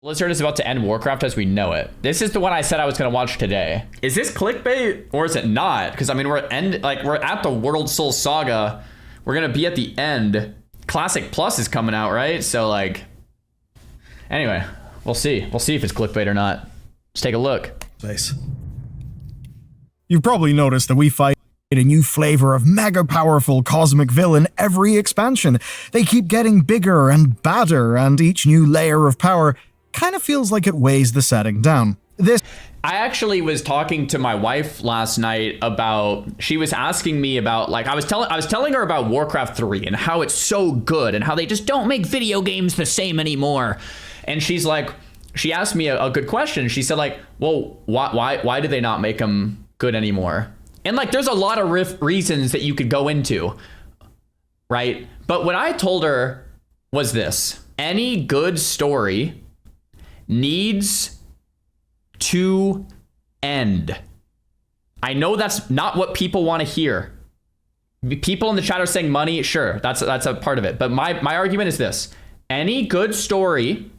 Blizzard is about to end Warcraft as we know it. This is the one I said I was going to watch today. Is this clickbait or is it not? Because I mean, we're at the World Soul Saga. We're going to be at the end. Classic Plus is coming out, right? So like, anyway, we'll see. We'll see if it's clickbait or not. Let's take a look. Nice. You've probably noticed that we fight a new flavor of mega powerful cosmic villain every expansion. They keep getting bigger and badder, and each new layer of power kind of feels like it weighs the setting down. I actually was talking to my wife last night about, she was asking me about, like, I was telling her about Warcraft 3 and how it's so good and how they just don't make video games the same anymore. And she's like, she asked me a good question. She said like, well, why do they not make them good anymore? And like, there's a lot of reasons that you could go into, right? But what I told her was this: any good story needs to end. I know that's not what people want to hear. People in the chat are saying money. Sure, that's a part of it. But my argument is this: any good story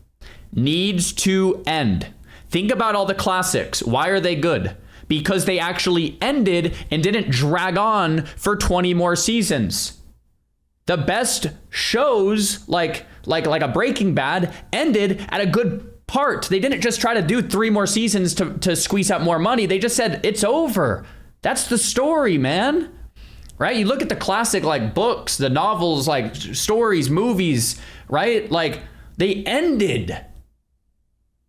needs to end. Think about all the classics. Why are they good? Because they actually ended and didn't drag on for 20 more seasons. The best shows, like a Breaking Bad, ended at a good part. They didn't just try to do 3 more seasons to squeeze out more money. They just said, it's over. That's the story, man. Right? You look at the classic, like, books, the novels, like stories, movies, right? Like, they ended.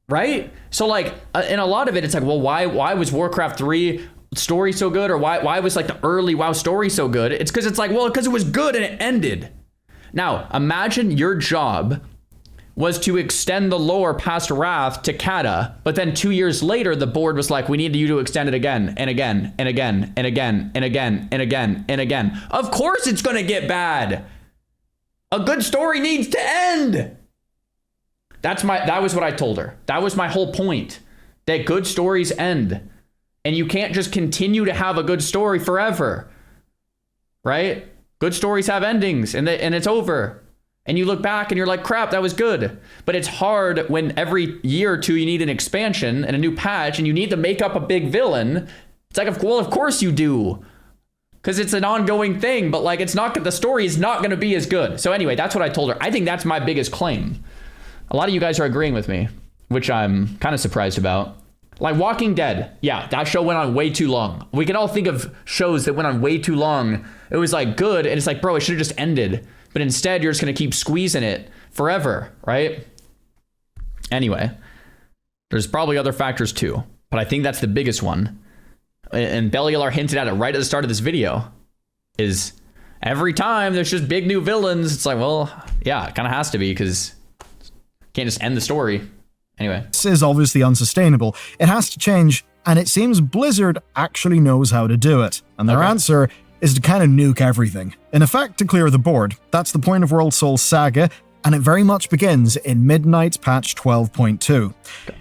Right? So like, in a lot of it, it's like, well, why was Warcraft 3 story so good? Or why was like the early WoW story so good? It's because it's like, well, because it was good and it ended. Now, imagine your job was to extend the lore past Wrath to Kata, but then 2 years later, the board was like, we need you to extend it again and again and again and again and again and again and again. Of course it's going to get bad. A good story needs to end. That was what I told her. That was my whole point, that good stories end. And you can't just continue to have a good story forever, right? Good stories have endings and it's over. And you look back and you're like, crap, that was good. But it's hard when every year or two you need an expansion and a new patch and you need to make up a big villain. It's like, well, of course you do, because it's an ongoing thing, but like, the story is not going to be as good. So anyway, that's what I told her. I think that's my biggest claim. A lot of you guys are agreeing with me, which I'm kind of surprised about. Like Walking Dead. Yeah, that show went on way too long. We can all think of shows that went on way too long. It was like good, and it's like, bro, it should have just ended. But instead, you're just going to keep squeezing it forever, right? Anyway, there's probably other factors too, but I think that's the biggest one. And Belial hinted at it right at the start of this video, is every time there's just big new villains, it's like, well, yeah, it kind of has to be, because can't just end the story. Anyway. This is obviously unsustainable. It has to change, and it seems Blizzard actually knows how to do it. And their answer is to kind of nuke everything. In effect, to clear the board. That's the point of World Soul Saga, and it very much begins in Midnight Patch 12.2.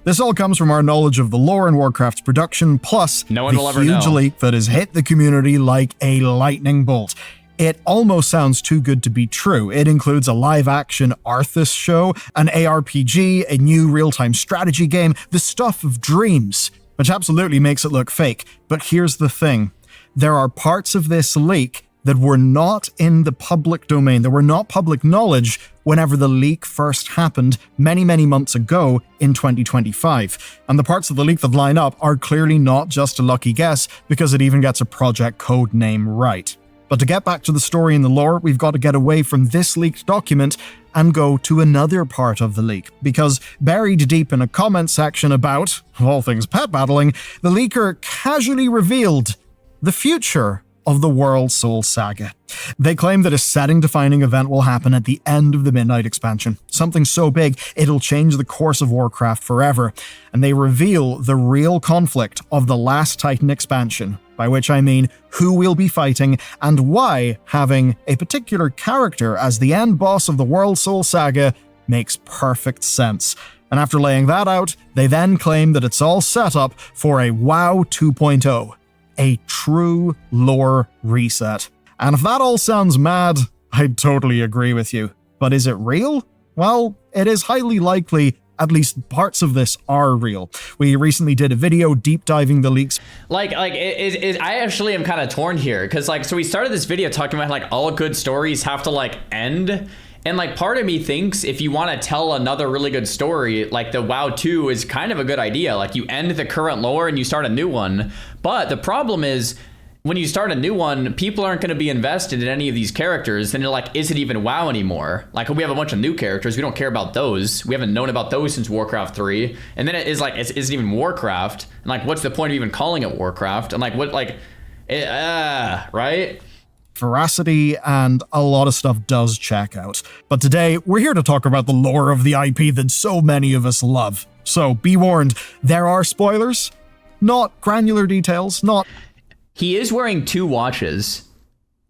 This all comes from our knowledge of the lore in Warcraft's production, plus no one will ever huge know. leak that has hit the community like a lightning bolt. It almost sounds too good to be true. It includes a live-action Arthas show, an ARPG, a new real-time strategy game, the stuff of dreams, which absolutely makes it look fake. But here's the thing. There are parts of this leak that were not in the public domain. They were not public knowledge whenever the leak first happened many, many months ago in 2025. And the parts of the leak that line up are clearly not just a lucky guess, because it even gets a project code name right. But to get back to the story and the lore, we've got to get away from this leaked document and go to another part of the leak, because buried deep in a comment section about, of all things pet battling, the leaker casually revealed the future of the World Soul Saga. They claim that a setting-defining event will happen at the end of the Midnight expansion, something so big it'll change the course of Warcraft forever, and they reveal the real conflict of the Last Titan expansion, by which I mean who we'll be fighting and why having a particular character as the end boss of the World Soul Saga makes perfect sense. And after laying that out, they then claim that it's all set up for a WoW 2.0. A true lore reset. And if that all sounds mad, I'd totally agree with you. But is it real? Well, it is highly likely At least parts of this are real. We recently did a video deep diving the leaks. I actually am kind of torn here because so we started this video talking about all good stories have to end. And part of me thinks if you want to tell another really good story, the WoW 2 is kind of a good idea. You end the current lore and you start a new one. But the problem is when you start a new one, people aren't going to be invested in any of these characters. And they're is it even WoW anymore? We have a bunch of new characters. We don't care about those. We haven't known about those since Warcraft 3. And then it is is it even Warcraft? And what's the point of even calling it Warcraft? And right? Veracity and a lot of stuff does check out. But today, we're here to talk about the lore of the IP that so many of us love. So be warned, there are spoilers, not granular details, not... He is wearing 2 watches.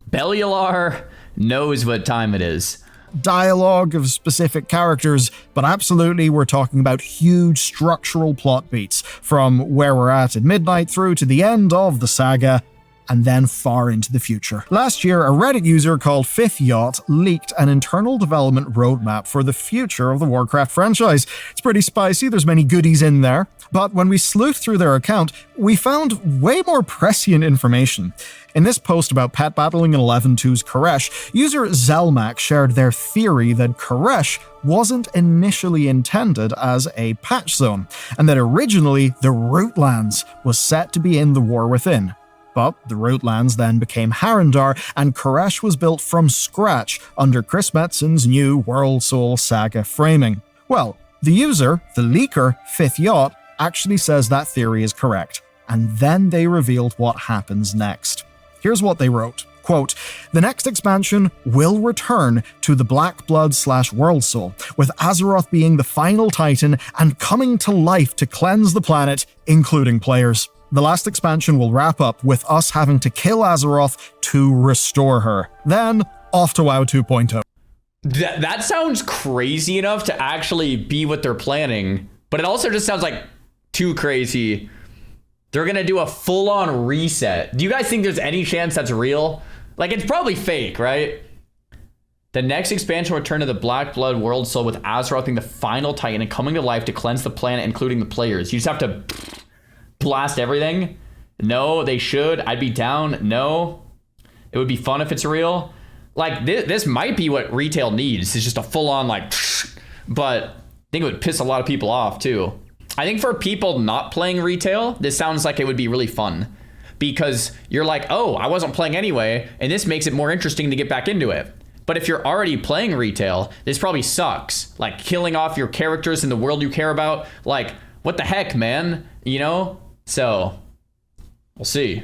Bellular knows what time it is. Dialogue of specific characters, but absolutely we're talking about huge structural plot beats, from where we're at midnight through to the end of the saga, and then far into the future. Last year, a Reddit user called Fifth Yacht leaked an internal development roadmap for the future of the Warcraft franchise. It's pretty spicy, there's many goodies in there, but when we sleuthed through their account, we found way more prescient information. In this post about pet battling in 11.2's Koresh, user Zelmac shared their theory that Koresh wasn't initially intended as a patch zone, and that originally the Rootlands was set to be in the War Within. But the Rootlands then became Harrendar, and Koresh was built from scratch under Chris Metzen's new World Soul Saga framing. Well, the user, the leaker, Fifth Yacht, actually says that theory is correct, and then they revealed what happens next. Here's what they wrote. Quote, "The next expansion will return to the Black Blood / World Soul, with Azeroth being the final titan and coming to life to cleanse the planet, including players. The last expansion will wrap up with us having to kill Azeroth to restore her. Then, off to WoW 2.0. That sounds crazy enough to actually be what they're planning, but it also just sounds too crazy. They're gonna do a full-on reset. Do you guys think there's any chance that's real? It's probably fake, right? The next expansion will return to the Black Blood World Soul with Azeroth being the final titan and coming to life to cleanse the planet, including the players. You just have to blast everything? No, they should. I'd be down. No. It would be fun if it's real. This might be what retail needs. It's just a full-on but I think it would piss a lot of people off too. I think for people not playing retail, this sounds like it would be really fun because you're oh, I wasn't playing anyway, and this makes it more interesting to get back into it. But if you're already playing retail, this probably sucks. Killing off your characters in the world you care about. What the heck, man? You know? So, we'll see.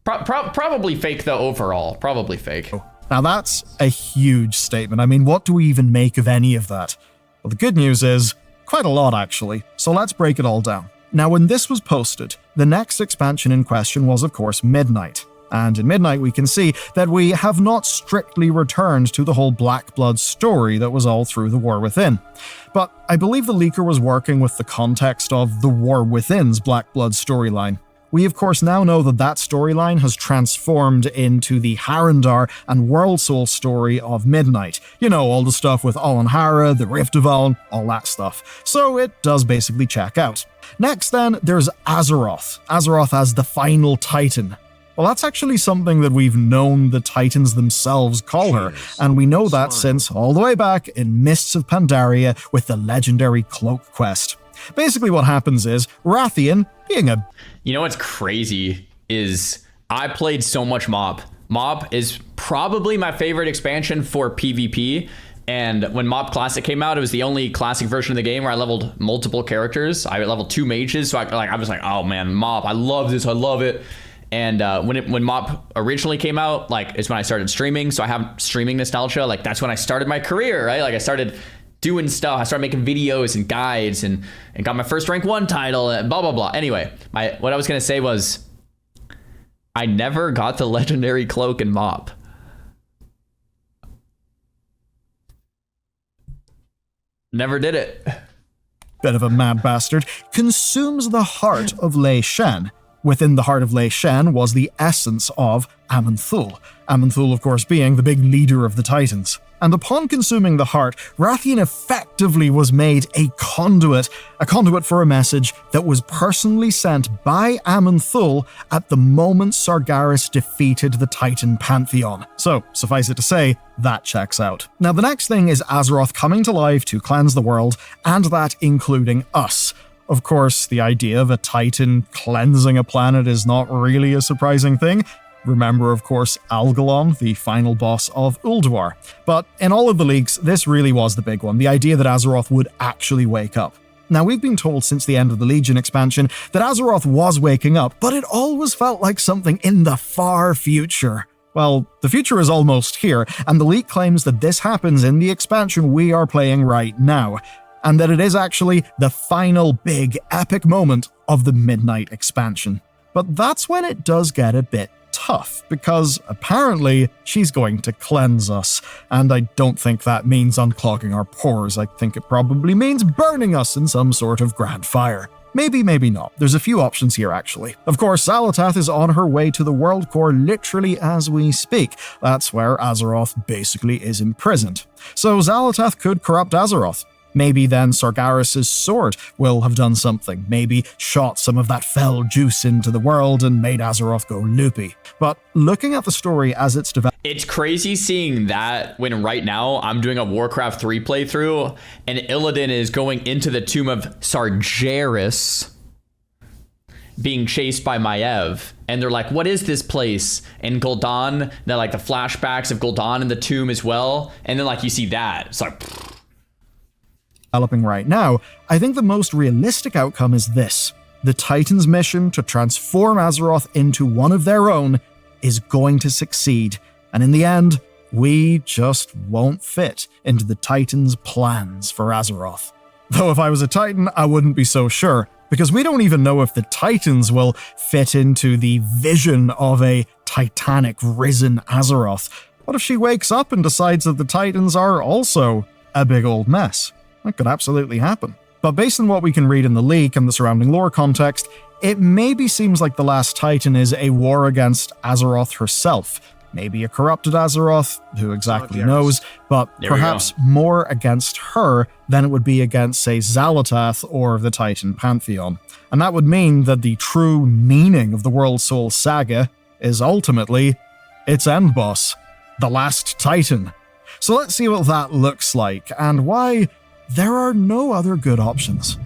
Probably fake, though, overall. Probably fake. Now that's a huge statement. I mean, what do we even make of any of that? Well, the good news is, quite a lot, actually. So let's break it all down. Now, when this was posted, the next expansion in question was, of course, Midnight. And in Midnight, we can see that we have not strictly returned to the whole Black Blood story that was all through the War Within. But I believe the leaker was working with the context of the War Within's Black Blood storyline. We of course now know that that storyline has transformed into the Harrendar and World Soul story of Midnight. You know, all the stuff with Alanhara, the Rift of Aln, all that stuff. So it does basically check out. Next then, there's Azeroth. Azeroth as the final titan. Well, that's actually something that we've known the Titans themselves call her, and we know that since all the way back in Mists of Pandaria with the legendary Cloak quest. Basically what happens is, Rathian, being a... You know what's crazy is I played so much MoP. MoP is probably my favorite expansion for PvP, and when MoP Classic came out, it was the only classic version of the game where I leveled multiple characters. I leveled 2 mages, so I was like, oh man, MoP, I love this, I love it. And when MoP originally came out, it's when I started streaming. So I have streaming nostalgia. That's when I started my career, right? I started doing stuff. I started making videos and guides and got my first rank 1 title and blah, blah, blah. Anyway, what I was going to say was I never got the legendary cloak in MoP. Never did it. Bit of a mad bastard. Consumes the heart of Lei Shen, Within the heart of Lei Shen was the essence of Aman'Thul. Aman'Thul, of course, being the big leader of the Titans. And upon consuming the heart, Rathian effectively was made a conduit for a message that was personally sent by Aman'Thul at the moment Sargeras defeated the Titan Pantheon. So, suffice it to say, that checks out. Now, the next thing is Azeroth coming to life to cleanse the world, and that including us. Of course, the idea of a Titan cleansing a planet is not really a surprising thing. Remember, of course, Algalon, the final boss of Ulduar. But in all of the leaks, this really was the big one, the idea that Azeroth would actually wake up. Now, we've been told since the end of the Legion expansion that Azeroth was waking up, but it always felt like something in the far future. Well, the future is almost here, and the leak claims that this happens in the expansion we are playing right now, and that it is actually the final big epic moment of the Midnight expansion. But that's when it does get a bit tough, because apparently she's going to cleanse us, and I don't think that means unclogging our pores. I think it probably means burning us in some sort of grand fire. Maybe, maybe not. There's a few options here, actually. Of course, Xal'atath is on her way to the World Core literally as we speak. That's where Azeroth basically is imprisoned. So Xal'atath could corrupt Azeroth. Maybe then Sargeras' sword will have done something, maybe shot some of that fell juice into the world and made Azeroth go loopy. But looking at the story as it's developed... It's crazy seeing that when right now I'm doing a Warcraft 3 playthrough and Illidan is going into the tomb of Sargeras being chased by Maiev, and they're like, what is this place? And Gul'dan, they're like the flashbacks of Gul'dan in the tomb as well, and then like you see that, it's like... developing right now, I think the most realistic outcome is this. The Titans' mission to transform Azeroth into one of their own is going to succeed, and in the end, we just won't fit into the Titans' plans for Azeroth. Though if I was a Titan, I wouldn't be so sure, because we don't even know if the Titans will fit into the vision of a titanic risen Azeroth. What if she wakes up and decides that the Titans are also a big old mess? That could absolutely happen. But based on what we can read in the leak and the surrounding lore context, it maybe seems like the last Titan is a war against Azeroth herself. Maybe a corrupted Azeroth, who exactly knows, but perhaps more against her than it would be against, say, Xal'atath or the Titan Pantheon. And that would mean that the true meaning of the World Soul saga is ultimately its end boss, the last Titan. So let's see what that looks like, and why there are no other good options.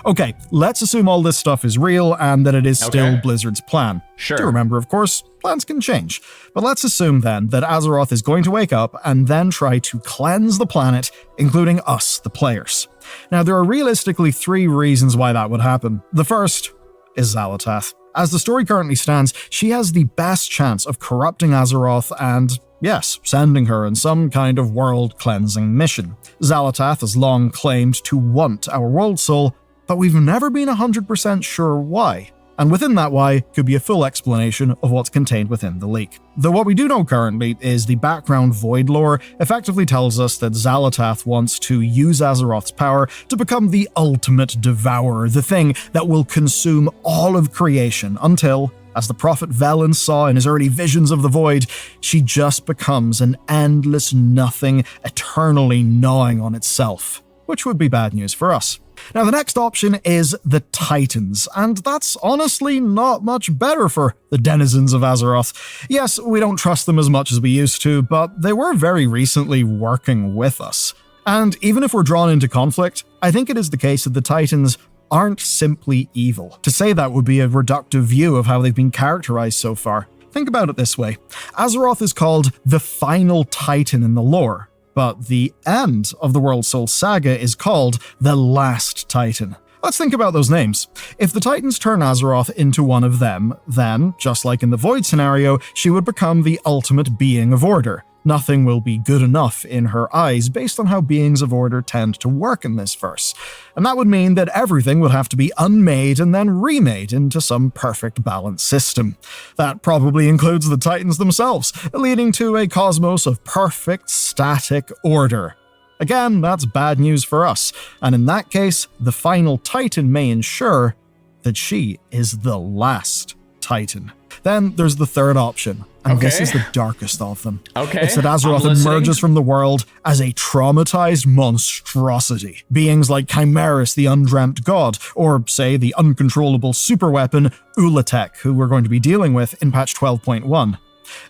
Okay, let's assume all this stuff is real and that it is still Blizzard's plan. Sure. Do remember, of course, plans can change. But let's assume then that Azeroth is going to wake up and then try to cleanse the planet, including us, the players. Now, there are realistically 3 reasons why that would happen. The first is Xal'atath. As the story currently stands, she has the best chance of corrupting Azeroth and, yes, sending her on some kind of world-cleansing mission. Xal'atath has long claimed to want our World Soul, but we've never been 100% sure why. And within that why could be a full explanation of what's contained within the leak. Though what we do know currently is the background Void lore effectively tells us that Xal'atath wants to use Azeroth's power to become the ultimate devourer, the thing that will consume all of creation until, as the prophet Velen saw in his early visions of the Void, she just becomes an endless nothing, eternally gnawing on itself, which would be bad news for us. Now, the next option is the Titans, and that's honestly not much better for the denizens of Azeroth. Yes, we don't trust them as much as we used to, but they were very recently working with us. And even if we're drawn into conflict, I think it is the case that the Titans aren't simply evil. To say that would be a reductive view of how they've been characterized so far. Think about it this way. Azeroth is called the final Titan in the lore, but the end of the World Soul saga is called the last Titan. Let's think about those names. If the Titans turn Azeroth into one of them, then, just like in the Void scenario, she would become the ultimate being of order. Nothing will be good enough in her eyes based on how beings of order tend to work in this verse. And that would mean that everything would have to be unmade and then remade into some perfect balanced system. That probably includes the Titans themselves, leading to a cosmos of perfect static order. Again, that's bad news for us, and in that case, the final Titan may ensure that she is the last Titan. Then there's the third option, and this is the darkest of them. It's that Azeroth emerges from the world as a traumatized monstrosity. Beings like Chimeras, the Undreamt God, or, say, the uncontrollable superweapon Ulatek, who we're going to be dealing with in patch 12.1.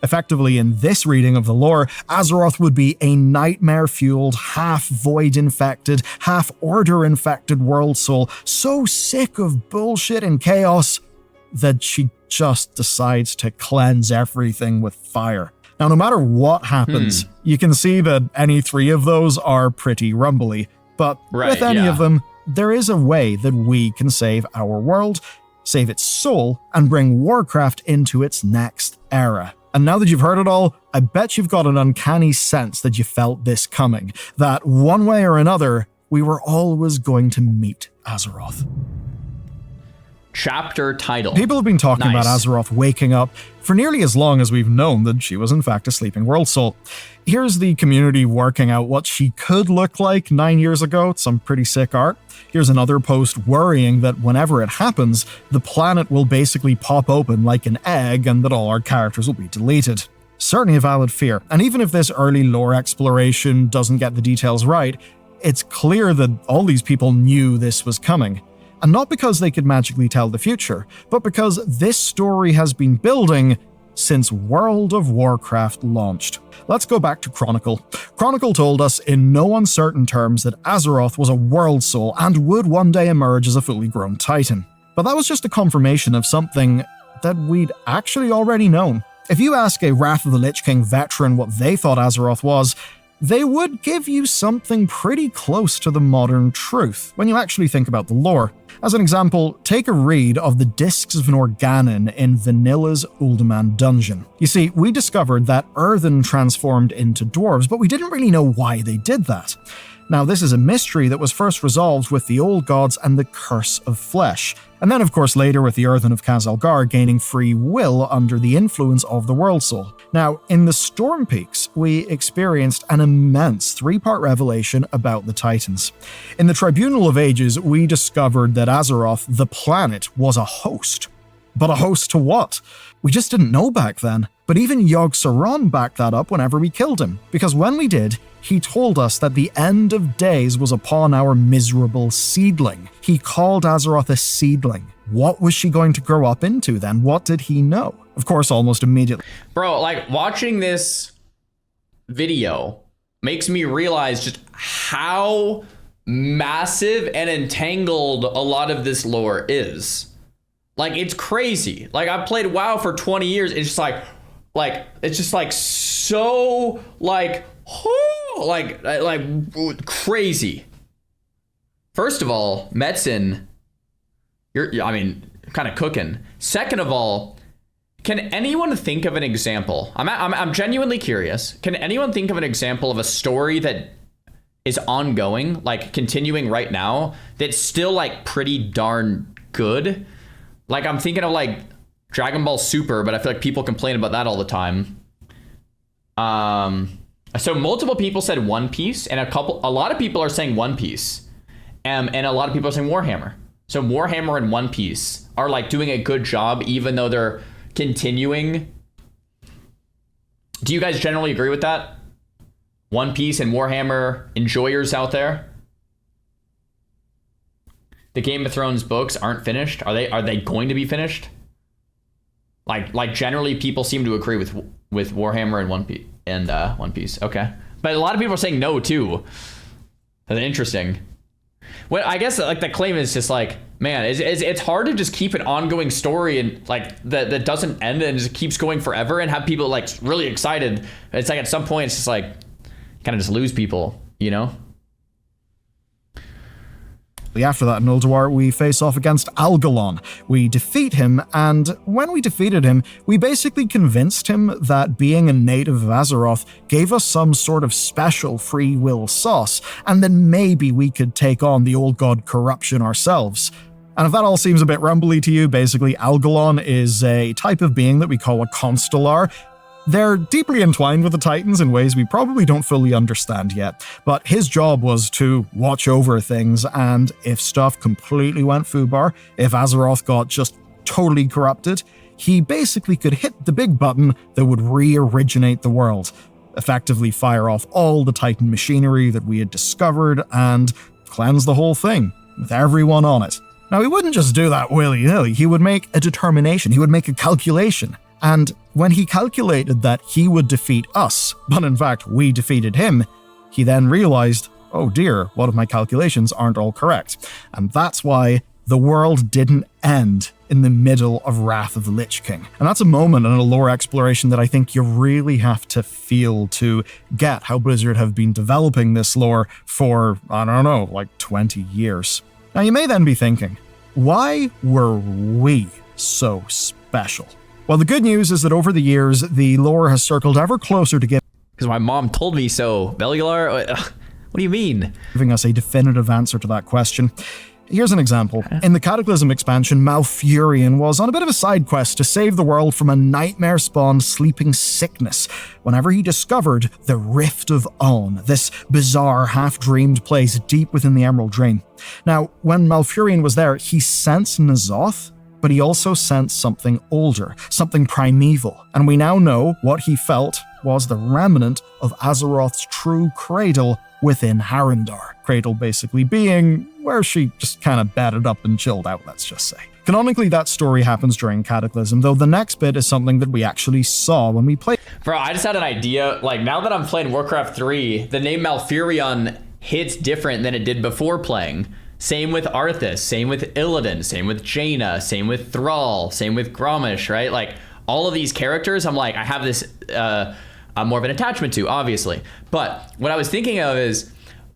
Effectively, in this reading of the lore, Azeroth would be a nightmare-fueled, half-void-infected, half-order-infected world soul, so sick of bullshit and chaos that she just decides to cleanse everything with fire. Now, no matter what happens, you can see that any three of those are pretty rumbly, but with any of them, there is a way that we can save our world, save its soul, and bring Warcraft into its next era. And now that you've heard it all, I bet you've got an uncanny sense that you felt this coming, that one way or another, we were always going to meet Azeroth. Chapter title. People have been talking about Azeroth waking up for nearly as long as we've known that she was in fact a sleeping world soul. Here's the community working out what she could look like 9 years ago. It's some pretty sick art. Here's another post worrying that whenever it happens, the planet will basically pop open like an egg and that all our characters will be deleted. Certainly a valid fear. And even if this early lore exploration doesn't get the details right, it's clear that all these people knew this was coming. And not because they could magically tell the future, but because this story has been building since World of Warcraft launched. Let's go back to Chronicle. Chronicle told us in no uncertain terms that Azeroth was a world soul and would one day emerge as a fully grown Titan. But that was just a confirmation of something that we'd actually already known. If you ask a Wrath of the Lich King veteran what they thought Azeroth was, they would give you something pretty close to the modern truth when you actually think about the lore. As an example, take a read of the Discs of Norgannon in Vanilla's Uldaman dungeon. You see, we discovered that earthen transformed into dwarves, but we didn't really know why they did that. Now, this is a mystery that was first resolved with the Old Gods and the Curse of Flesh, and then of course later with the Earthen of Khazalgar gaining free will under the influence of the World Soul. Now, in the Storm Peaks, we experienced an immense 3-part revelation about the Titans. In the Tribunal of Ages, we discovered that Azeroth, the planet, was a host. But a host to what? We just didn't know back then. But even Yogg-Saron backed that up whenever we killed him, because when we did, he told us that the end of days was upon our miserable seedling. He called Azeroth a seedling. What was she going to grow up into then? What did he know? Of course, almost immediately. Bro, like, watching this video makes me realize just how massive and entangled a lot of this lore is. Like, it's crazy. Like, I've played WoW for 20 years. It's just it's just like so like crazy. First of all, Metzen, you're kind of cooking. Second of all, can anyone think of an example? I'm genuinely curious. Can anyone think of an example of a story that is ongoing, like continuing right now, that's still like pretty darn good? Like, I'm thinking of like Dragon Ball Super, but I feel like people complain about that all the time. So multiple people said One Piece, and a lot of people are saying One Piece, and a lot of people are saying Warhammer. So Warhammer and One Piece are like doing a good job, even though they're continuing. Do you guys generally agree with that? One Piece and Warhammer enjoyers out there? The Game of Thrones books aren't finished. Are they going to be finished? Like generally people seem to agree with Warhammer and One Piece. Okay. But a lot of people are saying no too. That's interesting. Well, I guess like the claim is just like, man, it's hard to just keep an ongoing story and like that doesn't end and just keeps going forever and have people like really excited. It's like at some point it's just like kind of just lose people, you know? After that in Ulduar, we face off against Algalon. We defeat him, and when we defeated him, we basically convinced him that being a native of Azeroth gave us some sort of special free will sauce, and then maybe we could take on the old god corruption ourselves. And if that all seems a bit rumbly to you, basically Algalon is a type of being that we call a Constellar. They're deeply entwined with the Titans in ways we probably don't fully understand yet, but his job was to watch over things, and if stuff completely went foobar, if Azeroth got just totally corrupted, he basically could hit the big button that would re-originate the world, effectively fire off all the Titan machinery that we had discovered, and cleanse the whole thing, with everyone on it. Now, he wouldn't just do that willy-nilly, he would make a determination, he would make a calculation. And when he calculated that he would defeat us, but in fact we defeated him, he then realized, oh dear, what if my calculations aren't all correct? And that's why the world didn't end in the middle of Wrath of the Lich King. And that's a moment in a lore exploration that I think you really have to feel to get how Blizzard have been developing this lore for, I don't know, like 20 years. Now you may then be thinking, why were we so special? Well, the good news is that over the years, the lore has circled ever closer to Because my mom told me so. Bellular? What do you mean? giving us a definitive answer to that question. Here's an example. In the Cataclysm expansion, Malfurion was on a bit of a side quest to save the world from a nightmare-spawned sleeping sickness whenever he discovered the Rift of Uln, this bizarre, half-dreamed place deep within the Emerald Drain. Now, when Malfurion was there, he sensed N'Zoth, but he also sensed something older, something primeval, and we now know what he felt was the remnant of Azeroth's true cradle within Harrendar. Cradle basically being where she just kind of bedded up and chilled out, let's just say. Canonically, that story happens during Cataclysm, though the next bit is something that we actually saw when we played. Bro, I just had an idea. Like, now that I'm playing Warcraft 3, the name Malfurion hits different than it did before playing. Same with Arthas, same with Illidan, same with Jaina, same with Thrall, same with Grommash, right? Like, all of these characters, I'm like, I have this more of an attachment to, obviously. But what I was thinking of is,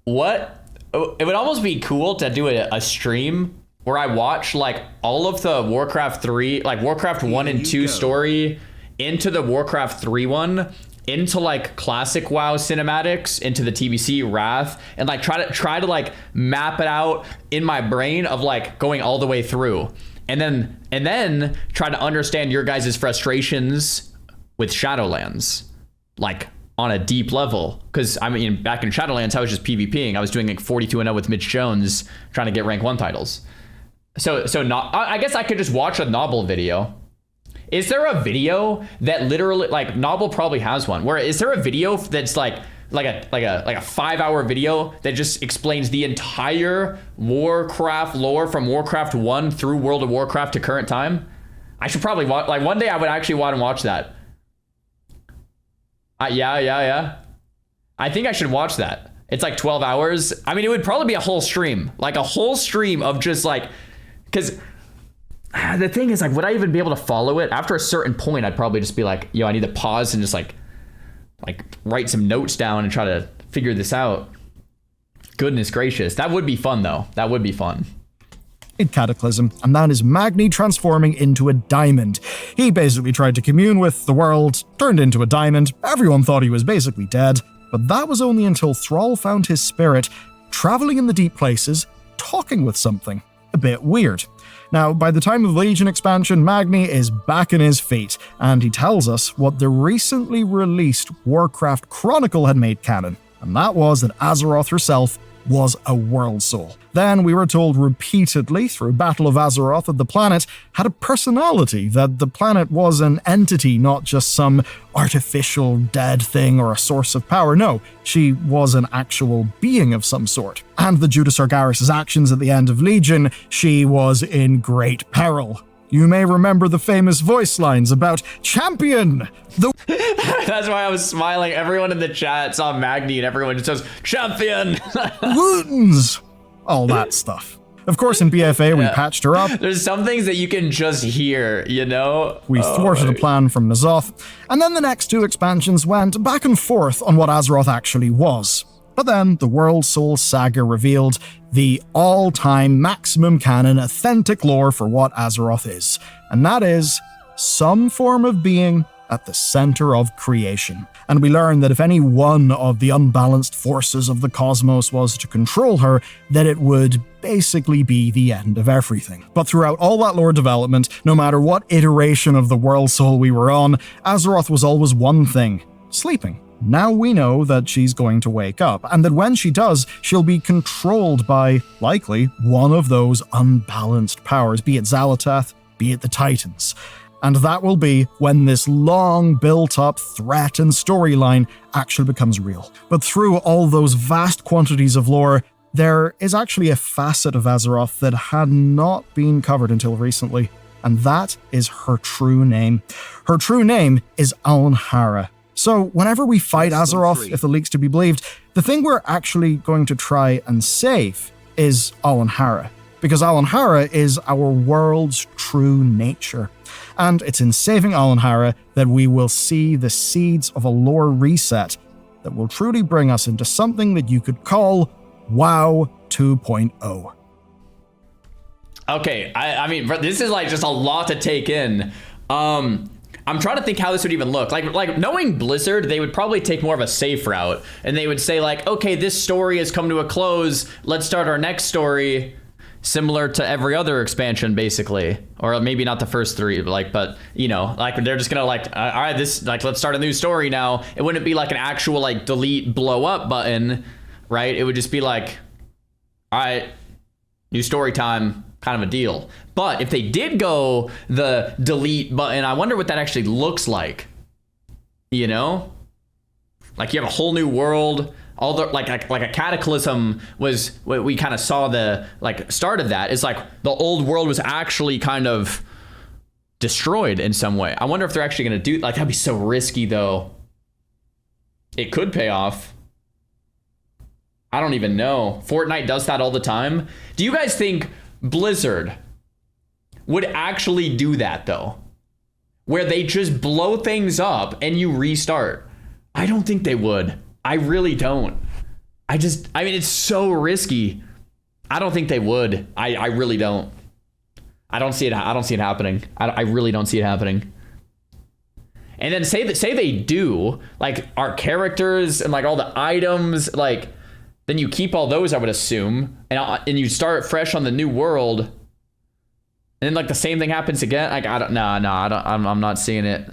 it would almost be cool to do a stream where I watch, like, all of the Warcraft 3, like, Warcraft 1 and 2 story into the Warcraft 3 one, into like classic WoW cinematics, into the TBC Wrath, and like try to like map it out in my brain of like going all the way through, and then try to understand your guys' frustrations with Shadowlands, like on a deep level. Because I mean, back in Shadowlands, I was just PvPing. I was doing like 42-0 with Mitch Jones, trying to get rank 1 titles. So not, I guess I could just watch a Noble video. Is there a video that literally, like, Noble probably has one, where is there a video that's like a 5-hour video that just explains the entire Warcraft lore from Warcraft 1 through World of Warcraft to current time? I should probably watch, like, one day I would actually want to watch that. Yeah. I think I should watch that. It's like 12 hours. I mean, it would probably be a whole stream, like a whole stream of just like, because the thing is, like, would I even be able to follow it? After a certain point, I'd probably just be like, yo, I need to pause and just like write some notes down and try to figure this out. Goodness gracious. That would be fun, though. That would be fun. Cataclysm, and that is Magni transforming into a diamond. He basically tried to commune with the world, turned into a diamond. Everyone thought he was basically dead, but that was only until Thrall found his spirit, traveling in the deep places, talking with something. A bit weird. Now, by the time of the Legion expansion, Magni is back in his feet, and he tells us what the recently released Warcraft Chronicle had made canon, and that was that Azeroth herself was a world soul. Then we were told repeatedly through Battle of Azeroth that the planet had a personality, that the planet was an entity, not just some artificial dead thing or a source of power. No, she was an actual being of some sort. And the due to Sargeras' actions at the end of Legion, she was in great peril. You may remember the famous voice lines about Champion! That's why I was smiling. Everyone in the chat saw Magni and everyone just says, Champion! Wounds! All that stuff. Of course, in BFA, we patched her up. There's some things that you can just hear, you know? We thwarted a plan from N'Zoth, and then the next 2 expansions went back and forth on what Azeroth actually was. But then the World Soul Saga revealed the all-time maximum canon authentic lore for what Azeroth is, and that is some form of being at the center of creation. And we learn that if any one of the unbalanced forces of the cosmos was to control her, that it would basically be the end of everything. But throughout all that lore development, no matter what iteration of the World Soul we were on, Azeroth was always one thing: sleeping. Now we know that she's going to wake up, and that when she does, she'll be controlled by, likely, one of those unbalanced powers, be it Xal'atath, be it the Titans. And that will be when this long built-up threat and storyline actually becomes real. But through all those vast quantities of lore, there is actually a facet of Azeroth that had not been covered until recently, and that is her true name. Her true name is Alnhara. So whenever we fight Azeroth, if the leak's to be believed, the thing we're actually going to try and save is Alnhara, because Alnhara is our world's true nature. And it's in saving Alnhara that we will see the seeds of a lore reset that will truly bring us into something that you could call WoW 2.0. Okay, I mean, this is like just a lot to take in. I'm trying to think how this would even look. Like knowing Blizzard, they would probably take more of a safe route, and they would say like, okay, this story has come to a close. Let's start our next story. Similar to every other expansion, basically, or maybe not the first three, but you know, like they're just gonna like, all right, this, like, let's start a new story now. It wouldn't be like an actual like delete blow up button, right? It would just be like, all right, new story time, kind of a deal. But if they did go the delete button, I wonder what that actually looks like. You know, like you have a whole new world. All the like a cataclysm was what we kind of saw the like start of that. Is like the old world was actually kind of destroyed in some way. I wonder if they're actually going to do, like, that'd be so risky though. It could pay off. I don't even know. Fortnite does that all the time. Do you guys think Blizzard would actually do that though? Where they just blow things up and you restart? I don't think they would. I really don't. I mean, it's so risky. I don't think they would. I really don't. I don't see it happening. I really don't see it happening. And then say they do, like our characters and like all the items, like then you keep all those, I would assume, and you start fresh on the new world. And then like the same thing happens again. Like I'm not seeing it.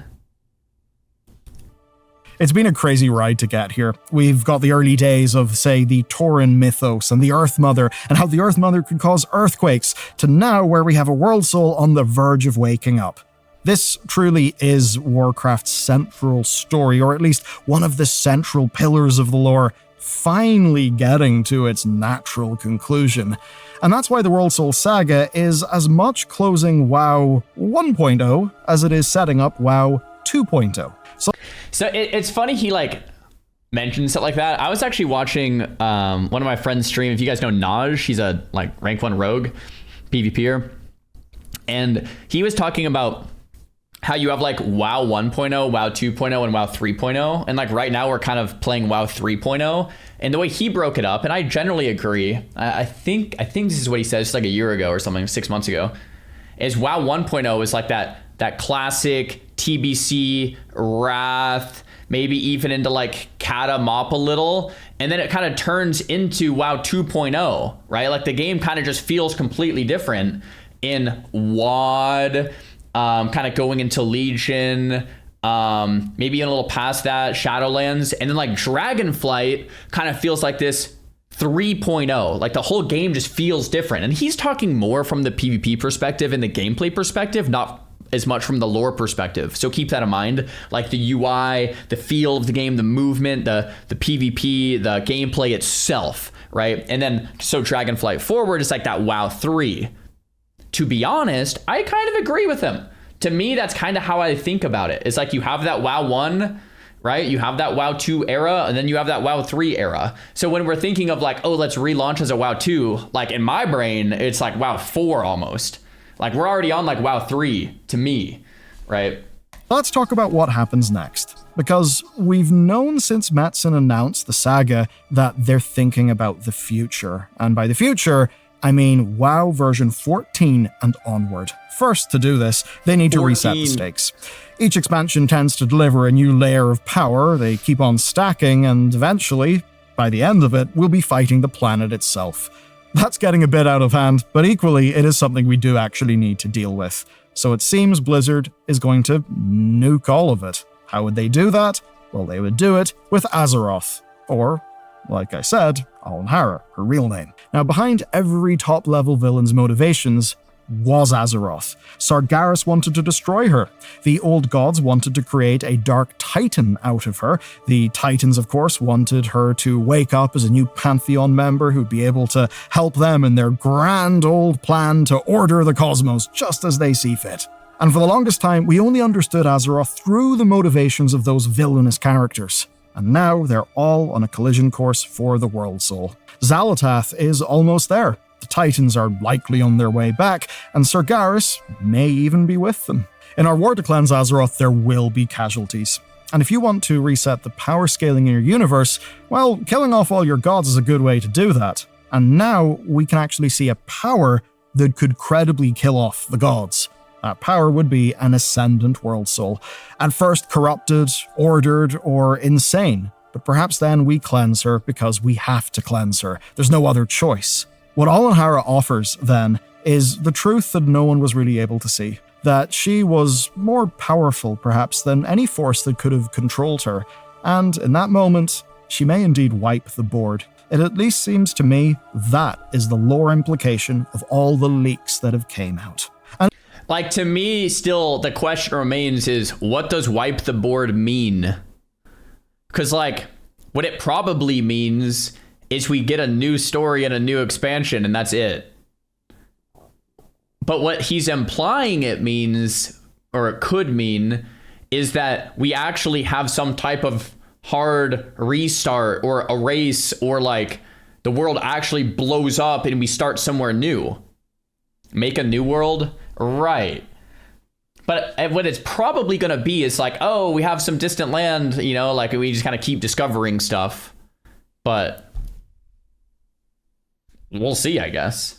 It's been a crazy ride to get here. We've got the early days of, say, the Tauren mythos and the Earth Mother, and how the Earth Mother could cause earthquakes, to now where we have a world soul on the verge of waking up. This truly is Warcraft's central story, or at least one of the central pillars of the lore, finally getting to its natural conclusion. And that's why the World Soul saga is as much closing WoW 1.0 as it is setting up WoW 2.0. So it's funny he like mentions it like that. I was actually watching one of my friends stream. If you guys know Naj, he's a like rank 1 rogue PvPer, and he was talking about how you have like WoW 1.0, WoW 2.0, and WoW 3.0, and like right now we're kind of playing WoW 3.0. And the way he broke it up, and I generally agree. I think this is what he said. It's like a year ago or something, 6 months ago. Is WoW 1.0 is like that classic TBC, Wrath, maybe even into like Kata Mop a little, and then it kind of turns into WoW 2.0, right? Like the game kind of just feels completely different in WoD, kind of going into Legion, maybe a little past that, Shadowlands, and then like Dragonflight kind of feels like this 3.0. Like the whole game just feels different. And he's talking more from the PvP perspective and the gameplay perspective, not as much from the lore perspective. So keep that in mind. Like the UI, the feel of the game, the movement, the PvP, the gameplay itself, right? And then so Dragonflight forward is like that WoW 3. To be honest, I kind of agree with him. To me, that's kind of how I think about it. It's like you have that WoW 1, right? You have that WoW 2 era, and then you have that WoW 3 era. So when we're thinking of like, oh, let's relaunch as a WoW 2, like in my brain, it's like WoW 4 almost. Like we're already on like WoW 3 to me, right? Let's talk about what happens next. Because we've known since Metzen announced the saga that they're thinking about the future. And by the future, I mean WoW version 14 and onward. First, to do this, they need to reset the stakes. Each expansion tends to deliver a new layer of power, they keep on stacking, and eventually, by the end of it, we'll be fighting the planet itself. That's getting a bit out of hand, but equally, it is something we do actually need to deal with. So it seems Blizzard is going to nuke all of it. How would they do that? Well, they would do it with Azeroth. Or, like I said, Alanhara, her real name. Now, behind every top-level villain's motivations was Azeroth. Sargeras wanted to destroy her. The old gods wanted to create a dark titan out of her. The titans, of course, wanted her to wake up as a new Pantheon member who'd be able to help them in their grand old plan to order the cosmos just as they see fit. And for the longest time, we only understood Azeroth through the motivations of those villainous characters. And now they're all on a collision course for the World Soul. Xalatath is almost there. The Titans are likely on their way back, and Sargeras may even be with them. In our war to cleanse Azeroth, there will be casualties. And if you want to reset the power scaling in your universe, well, killing off all your gods is a good way to do that. And now we can actually see a power that could credibly kill off the gods. That power would be an Ascendant World Soul. At first corrupted, ordered, or insane. But perhaps then we cleanse her because we have to cleanse her. There's no other choice. What Alanhara offers, then, is the truth that no one was really able to see. That she was more powerful, perhaps, than any force that could have controlled her. And in that moment, she may indeed wipe the board. It at least seems to me that is the lore implication of all the leaks that have came out. Like, to me, still, the question remains is, what does wipe the board mean? Because, like, what it probably means is we get a new story and a new expansion, and that's it. But what he's implying it means, or it could mean, is that we actually have some type of hard restart or erase, or, like, the world actually blows up and we start somewhere new. Make a new world? Right. But what it's probably going to be is like, oh, we have some distant land, you know, like we just kind of keep discovering stuff. But we'll see, I guess.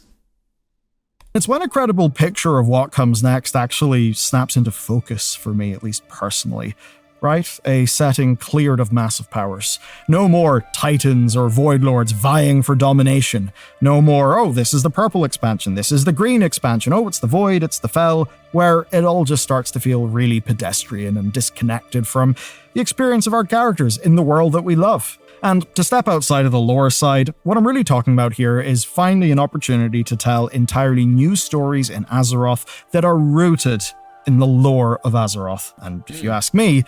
It's when a credible picture of what comes next actually snaps into focus for me, at least personally. Right? A setting cleared of massive powers. No more titans or void lords vying for domination. No more, oh, this is the purple expansion, this is the green expansion, oh, it's the void, it's the fel, where it all just starts to feel really pedestrian and disconnected from the experience of our characters in the world that we love. And to step outside of the lore side, what I'm really talking about here is finding an opportunity to tell entirely new stories in Azeroth that are rooted in the lore of Azeroth. And if you ask me,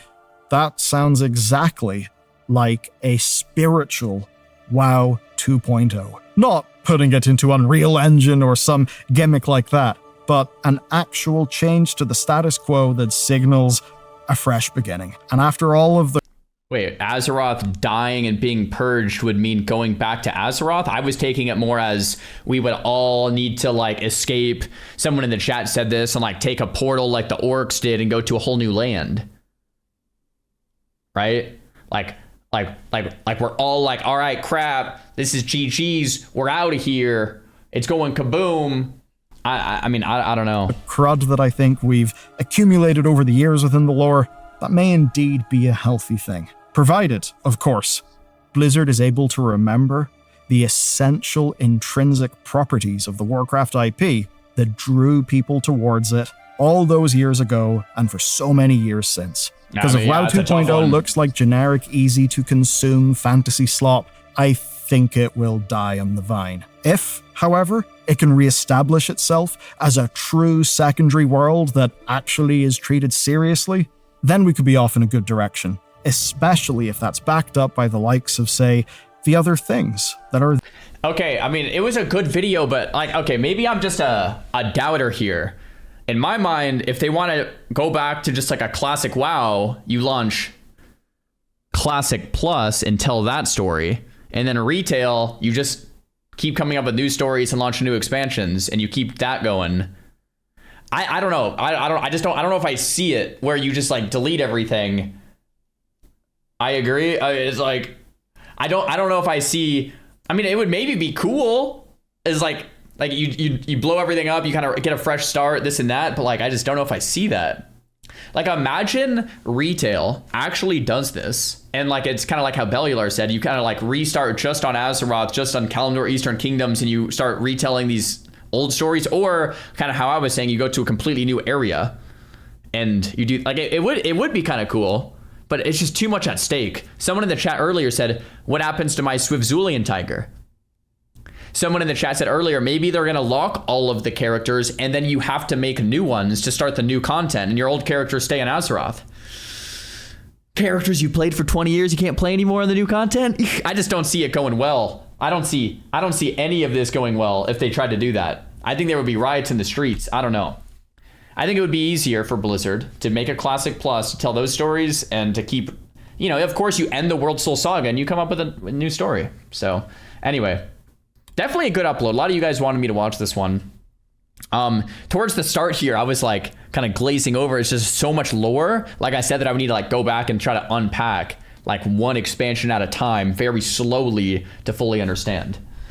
that sounds exactly like a spiritual WoW 2.0. Not putting it into Unreal Engine or some gimmick like that, but an actual change to the status quo that signals a fresh beginning. And after all of the... Wait, Azeroth dying and being purged would mean going back to Azeroth? I was taking it more as we would all need to, like, escape. Someone in the chat said this, and, like, take a portal like the orcs did and go to a whole new land. Right? Like we're all like, all right, crap, this is GG's, we're out of here, it's going kaboom. I mean, I don't know. The crud that I think we've accumulated over the years within the lore, that may indeed be a healthy thing. Provided, of course, Blizzard is able to remember the essential intrinsic properties of the Warcraft IP that drew people towards it all those years ago and for so many years since. Because if WoW 2.0 looks like generic, easy-to-consume fantasy slop, I think it will die on the vine. If, however, it can re-establish itself as a true secondary world that actually is treated seriously, then we could be off in a good direction, especially if that's backed up by the likes of, say, the other things that are... Okay, I mean, it was a good video, but, like, okay, maybe I'm just a doubter here. In my mind, if they want to go back to just like a classic WoW, you launch Classic Plus and tell that story. And then retail, you just keep coming up with new stories and launch new expansions, and you keep that going. I don't know. I don't know if I see it where you just like delete everything. I agree. It's like I don't know if I see. I mean, it would maybe be cool. Is like Like you blow everything up, you kind of get a fresh start, this and that, but like I just don't know if I see that. Like imagine retail actually does this, and like it's kind of like how Bellular said, you kind of like restart just on Azeroth, just on Kalimdor Eastern Kingdoms, and you start retelling these old stories, or kind of how I was saying, you go to a completely new area and you do like it would be kind of cool, but it's just too much at stake. Someone in the chat earlier said, what happens to my Swifzulian tiger? Someone in the chat said earlier, maybe they're going to lock all of the characters and then you have to make new ones to start the new content and your old characters stay in Azeroth. Characters you played for 20 years, you can't play anymore in the new content? I just don't see it going well. I don't see any of this going well if they tried to do that. I think there would be riots in the streets. I don't know. I think it would be easier for Blizzard to make a Classic Plus, to tell those stories and to keep, you know, of course you end the World Soul Saga and you come up with a new story. So anyway, definitely a good upload. A lot of you guys wanted me to watch this one. Towards the start here, I was like kind of glazing over. It's just so much lore. Like I said, that I would need to like go back and try to unpack like one expansion at a time very slowly to fully understand.